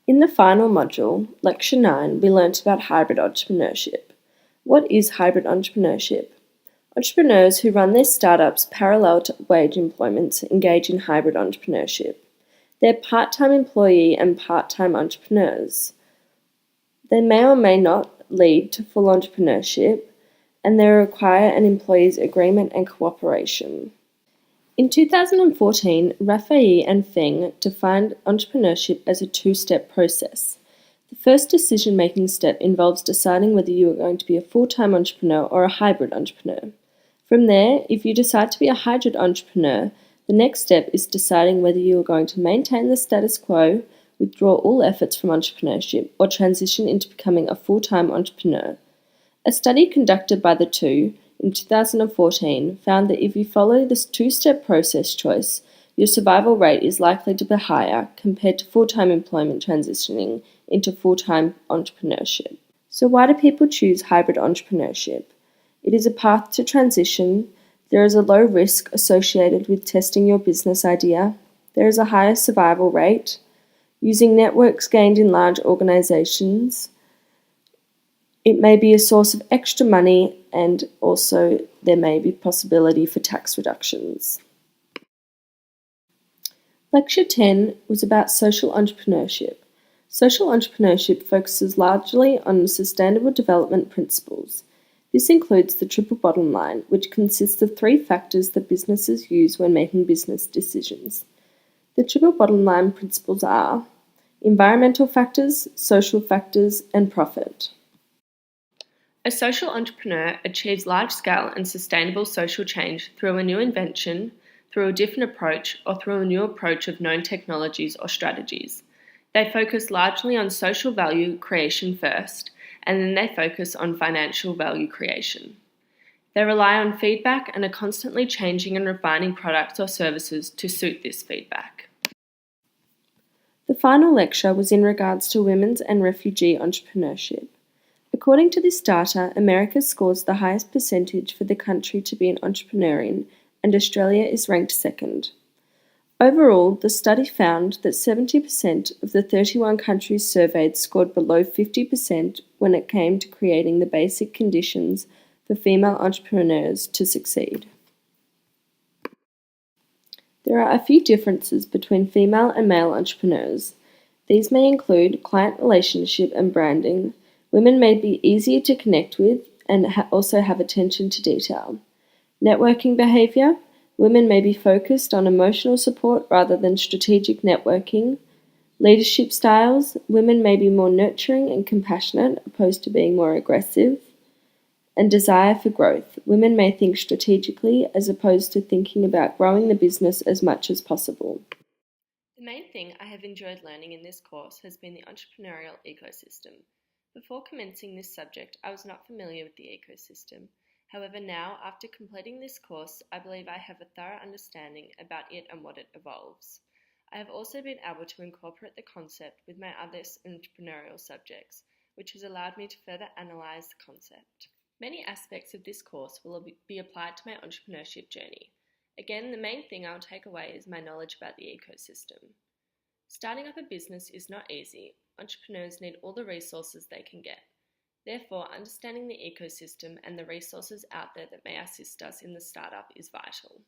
In the final module, Lecture 9, we learnt about hybrid entrepreneurship. What is hybrid entrepreneurship? Entrepreneurs who run their startups parallel to wage employments engage in hybrid entrepreneurship. They're part-time employee and part-time entrepreneurs. They may or may not lead to full entrepreneurship, and they require an employee's agreement and cooperation. In 2014, Raffaele and Feng defined entrepreneurship as a two-step process. The first decision-making step involves deciding whether you are going to be a full-time entrepreneur or a hybrid entrepreneur. From there, if you decide to be a hybrid entrepreneur, the next step is deciding whether you are going to maintain the status quo, withdraw all efforts from entrepreneurship, or transition into becoming a full-time entrepreneur. A study conducted by the two in 2014 found that if you follow this two-step process choice, your survival rate is likely to be higher compared to full-time employment transitioning into full-time entrepreneurship. So why do people choose hybrid entrepreneurship? It is a path to transition. There is a low risk associated with testing your business idea. There is a higher survival rate. Using networks gained in large organizations, it may be a source of extra money, and also there may be possibility for tax reductions. Lecture 10 was about social entrepreneurship. Social entrepreneurship focuses largely on sustainable development principles. This includes the triple bottom line, which consists of 3 factors that businesses use when making business decisions. The triple bottom line principles are environmental factors, social factors, and profit. A social entrepreneur achieves large-scale and sustainable social change through a new invention, through a different approach, or through a new approach of known technologies or strategies. They focus largely on social value creation first, and then they focus on financial value creation. They rely on feedback and are constantly changing and refining products or services to suit this feedback. The final lecture was in regards to women's and refugee entrepreneurship. According to this data, America scores the highest percentage for the country to be an entrepreneur in, and Australia is ranked second. Overall, the study found that 70% of the 31 countries surveyed scored below 50% when it came to creating the basic conditions for female entrepreneurs to succeed. There are a few differences between female and male entrepreneurs. These may include client relationship and branding. Women may be easier to connect with and also have attention to detail. Networking behavior. Women may be focused on emotional support rather than strategic networking. Leadership styles. Women may be more nurturing and compassionate opposed to being more aggressive. And desire for growth. Women may think strategically as opposed to thinking about growing the business as much as possible. The main thing I have enjoyed learning in this course has been the entrepreneurial ecosystem. Before commencing this subject, I was not familiar with the ecosystem. However, now, after completing this course, I believe I have a thorough understanding about it and what it involves. I have also been able to incorporate the concept with my other entrepreneurial subjects, which has allowed me to further analyse the concept. Many aspects of this course will be applied to my entrepreneurship journey. Again, the main thing I'll take away is my knowledge about the ecosystem. Starting up a business is not easy. Entrepreneurs need all the resources they can get. Therefore, understanding the ecosystem and the resources out there that may assist us in the startup is vital.